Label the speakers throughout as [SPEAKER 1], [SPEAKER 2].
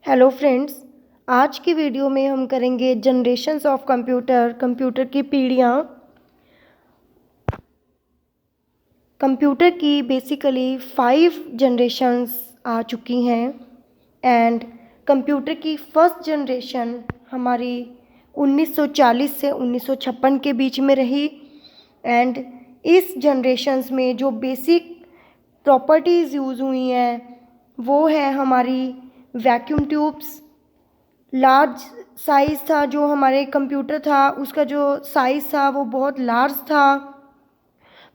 [SPEAKER 1] Hello friends, आज की video में हम करेंगे जनरेशन्स ऑफ कंप्यूटर की पीढ़ियाँ। कंप्यूटर की बेसिकली 5 जनरेशन्स आ चुकी हैं एंड कंप्यूटर की फर्स्ट जनरेशन हमारी 1940 से 1956 के बीच में रही। एंड इस जनरेशन्स में जो बेसिक प्रॉपर्टीज़ यूज़ हुई हैं वो है हमारी वैक्यूम ट्यूब्स। लार्ज साइज़ था जो हमारे कंप्यूटर था, उसका जो साइज़ था वो बहुत लार्ज था,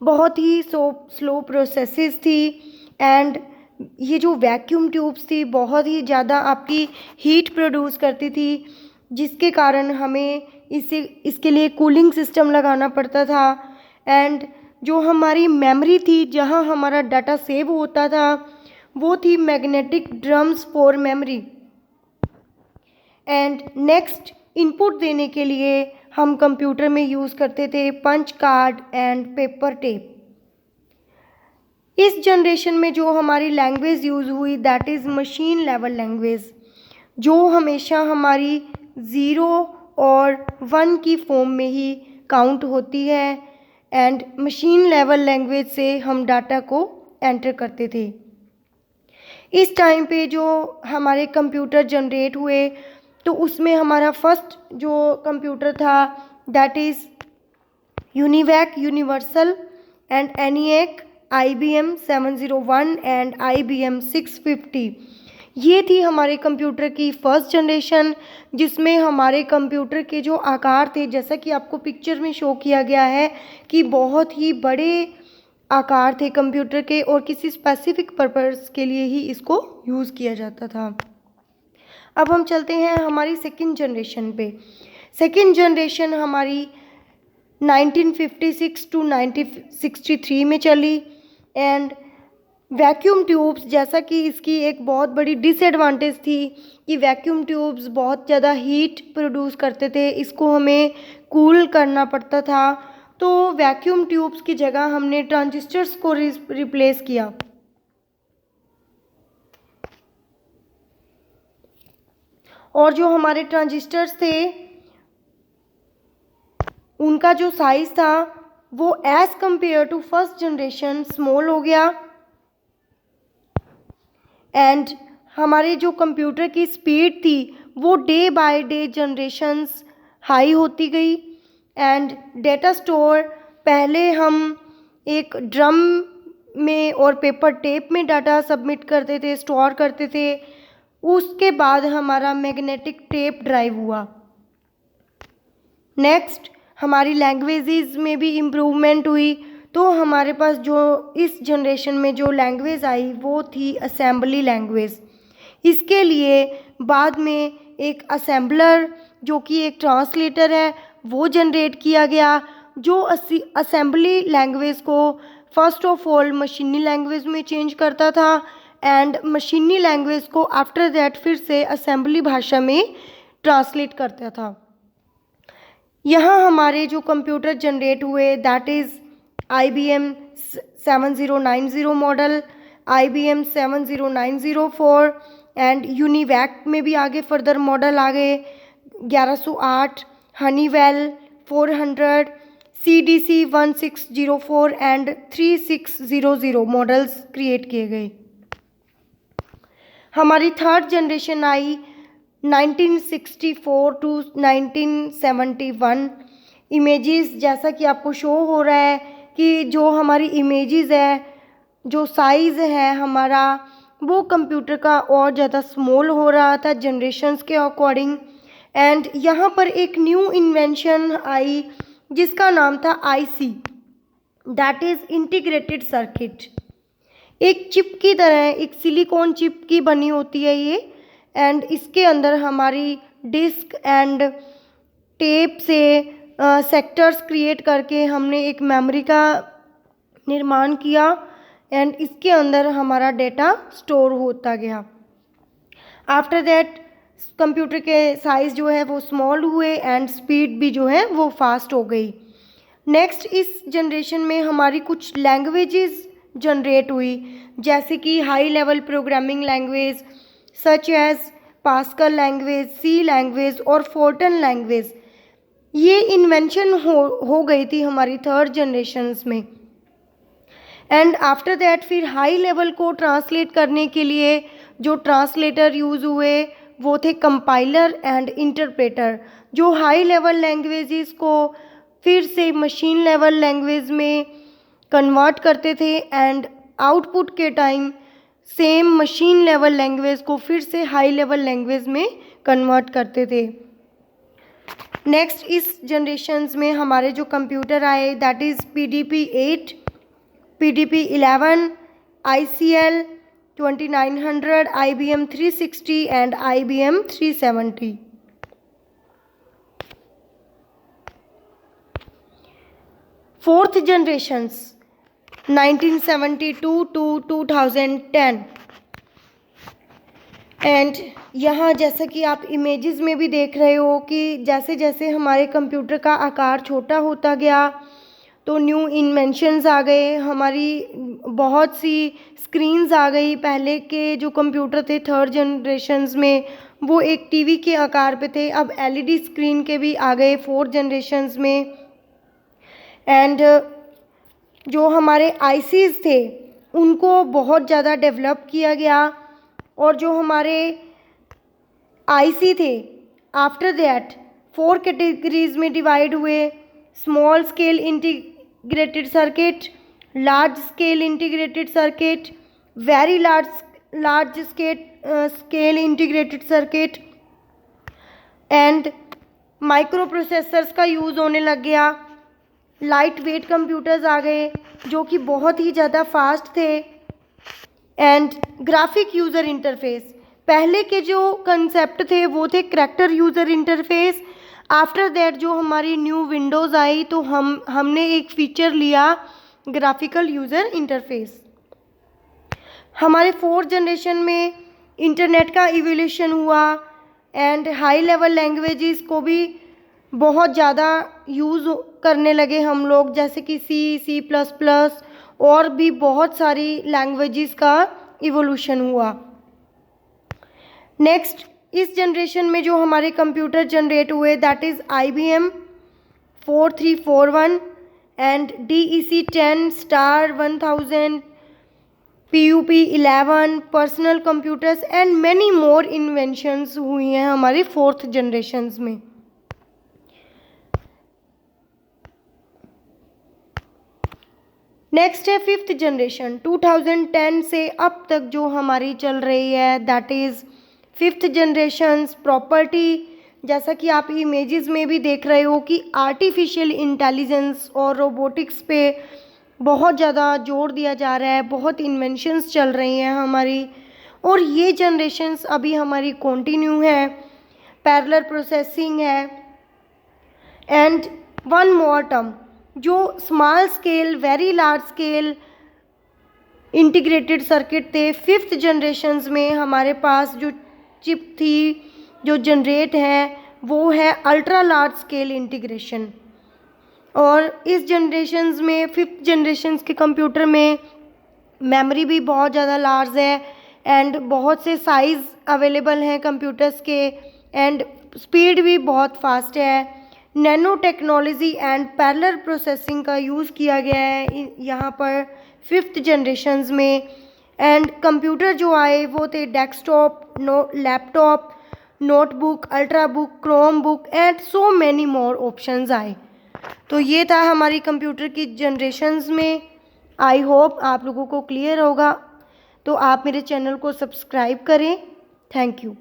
[SPEAKER 1] बहुत ही स्लो प्रोसेसेस थी। एंड ये जो वैक्यूम ट्यूब्स थी बहुत ही ज़्यादा आपकी हीट प्रोड्यूस करती थी, जिसके कारण हमें इसके लिए कूलिंग सिस्टम लगाना पड़ता था। एंड जो हमारी मेमोरी थी, जहाँ हमारा डाटा सेव होता था, वो थी magnetic drums for memory. And next input देने के लिए हम कंप्यूटर में यूज़ करते थे punch card and paper tape. इस जनरेशन में जो हमारी लैंग्वेज यूज़ हुई that is machine level language, जो हमेशा हमारी 0 और 1 की फॉर्म में ही काउंट होती है। एंड मशीन लेवल लैंग्वेज से हम डाटा को एंटर करते थे। इस टाइम पे जो हमारे कंप्यूटर जनरेट हुए तो उसमें हमारा फर्स्ट जो कंप्यूटर था that is UNIVAC universal and ENIAC IBM 701 and IBM 650। ये थी हमारे कंप्यूटर की फर्स्ट जनरेशन, जिसमें हमारे कंप्यूटर के जो आकार थे, जैसा कि आपको पिक्चर में शो किया गया है कि बहुत ही बड़े आकार थे कंप्यूटर के और किसी स्पेसिफिक पर्पस के लिए ही इसको यूज़ किया जाता था। अब हम चलते हैं हमारी सेकंड जनरेशन पे। सेकंड जनरेशन हमारी 1956 टू 1963 में चली। एंड वैक्यूम ट्यूब्स, जैसा कि इसकी एक बहुत बड़ी डिसएडवांटेज थी कि वैक्यूम ट्यूब्स बहुत ज़्यादा हीट प्रोड्यूस करते थे, इसको हमें कूल करना पड़ता था। तो वैक्यूम ट्यूब्स की जगह हमने ट्रांजिस्टर्स को रिप्लेस किया। और जो हमारे ट्रांजिस्टर्स थे उनका जो साइज़ था वो as compare to first generation small हो गया। एंड हमारे जो कंप्यूटर की स्पीड थी वो day by day generations high होती गई। एंड डेटा स्टोर पहले हम एक ड्रम में और पेपर टेप में डाटा सबमिट करते थे, स्टोर करते थे। उसके बाद हमारा मैग्नेटिक टेप ड्राइव हुआ। नेक्स्ट हमारी लैंग्वेजेस में भी इम्प्रूवमेंट हुई। तो हमारे पास जो इस जनरेशन में जो लैंग्वेज आई वो थी असेंबली लैंग्वेज। इसके लिए बाद में एक असेंबलर जो कि एक ट्रांसलेटर है वो जनरेट किया गया, जो असेंबली लैंग्वेज को फर्स्ट ऑफ ऑल मशीनी लैंग्वेज में चेंज करता था एंड मशीनी लैंग्वेज को आफ्टर दैट फिर से असेंबली भाषा में ट्रांसलेट करता था। यहाँ हमारे जो कंप्यूटर जनरेट हुए that is IBM 7090 model, IBM 7090 and UNIVAC में भी आगे फर्दर मॉडल आ गए 1108, Honeywell 400, CDC 1604 and 3600 models create किए गए। हमारी थर्ड जनरेशन आई 1964 टू 1971। इमेजेस जैसा कि आपको शो हो रहा है कि जो हमारी इमेजेस है, जो साइज़ है हमारा, वो कंप्यूटर का और ज़्यादा स्मॉल हो रहा था जनरेशन्स के अकॉर्डिंग। एंड यहाँ पर एक न्यू इन्वेंशन आई जिसका नाम था IC, that is integrated circuit. एक चिप की तरह, एक सिलिकॉन चिप की बनी होती है ये। एंड इसके अंदर हमारी डिस्क एंड टेप से सेक्टर्स क्रिएट करके हमने एक मेमोरी का निर्माण किया एंड इसके अंदर हमारा डेटा स्टोर होता गया। आफ्टर दैट कंप्यूटर के साइज़ जो है वो स्मॉल हुए एंड स्पीड भी जो है वो फास्ट हो गई। नेक्स्ट इस जनरेशन में हमारी कुछ लैंग्वेजेस जनरेट हुई, जैसे कि high level programming language such as Pascal language, C language और फोर्टन लैंग्वेज, ये इन्वेंशन हो गई थी हमारी थर्ड जनरेशन्स में। एंड आफ्टर दैट फिर हाई लेवल को ट्रांसलेट करने के लिए जो ट्रांसलेटर यूज़ हुए वो थे कंपाइलर एंड इंटरप्रेटर, जो हाई लेवल लैंग्वेजेस को फिर से मशीन लेवल लैंग्वेज में कन्वर्ट करते थे एंड आउटपुट के time same machine level language को फिर से हाई लेवल लैंग्वेज में कन्वर्ट करते थे। नेक्स्ट इस जनरेशन्स में हमारे जो कंप्यूटर आए that is PDP 8, PDP 11, ICL 2900, IBM 360 and IBM 370। Fourth generations 1972 to 2010 and यहाँ जैसा कि आप इमेजेस में भी देख रहे हो कि जैसे जैसे हमारे कंप्यूटर का आकार छोटा होता गया तो न्यू इन्वेंशंस आ गए, हमारी बहुत सी स्क्रीन्स आ गई। पहले के जो कंप्यूटर थे थर्ड जनरेशन्स में वो एक टीवी के आकार पे थे, अब LED स्क्रीन के भी आ गए फोर्थ जनरेशन्स में। एंड जो हमारे ICs थे उनको बहुत ज़्यादा डेवलप किया गया और जो हमारे IC थे आफ्टर दैट 4 कैटेगरीज में डिवाइड हुए, small scale integrated circuit, large scale integrated circuit, very large scale integrated circuit and micro processors का यूज़ होने लग गया। लाइट वेट कंप्यूटर्स आ गए जो कि बहुत ही ज़्यादा फास्ट थे एंड ग्राफिक यूज़र इंटरफेस, पहले के जो कंसेप्ट थे वो थे character user interface. After that जो हमारी न्यू विंडोज़ आई तो हमने एक फ़ीचर लिया ग्राफिकल यूज़र इंटरफेस। हमारे फोर्थ जनरेशन में इंटरनेट का इवोल्यूशन हुआ एंड हाई लेवल लैंग्वेजेस को भी बहुत ज़्यादा यूज़ करने लगे हम लोग, जैसे कि C++ और भी बहुत सारी लैंग्वेजेस का इवोल्यूशन हुआ। नेक्स्ट इस जनरेशन में जो हमारे कंप्यूटर जनरेट हुए that is IBM 4341 and DEC 10 star 1000, PUP 11, personal computers and many more inventions हुई हैं हमारी फोर्थ जनरेशन्स में। नेक्स्ट है फिफ्थ जनरेशन 2010 से अब तक जो हमारी चल रही है that is fifth generations property. जैसा कि आप इमेजेस में भी देख रहे हो कि आर्टिफिशियल इंटेलिजेंस और रोबोटिक्स पे बहुत ज़्यादा जोर दिया जा रहा है, बहुत इन्वेंशंस चल रही हैं हमारी और ये जनरेशन्स अभी हमारी कंटिन्यू है। पैरेलल प्रोसेसिंग है एंड वन मोर टर्म जो small scale very large scale integrated circuit थे फिफ्थ जनरेशन्स में हमारे पास जो चिप थी जो जनरेट है वो है अल्ट्रा लार्ज स्केल इंटीग्रेशन। और इस जनरेशन्स में फिफ्थ जनरेशन्स के कंप्यूटर में मेमोरी भी बहुत ज़्यादा लार्ज है एंड बहुत से साइज़ अवेलेबल हैं कंप्यूटर्स के एंड स्पीड भी बहुत फास्ट है। Nano technology and parallel processing का यूज़ किया गया है यहाँ पर फिफ्थ जनरेशन्स में। एंड कंप्यूटर जो आए वो थे desktop, laptop, notebook, ultra book, Chrome book and so many more options आए। तो ये था हमारी कंप्यूटर की जनरेशन्स में। आई होप आप लोगों को क्लियर होगा, तो आप मेरे चैनल को सब्सक्राइब करें। Thank you.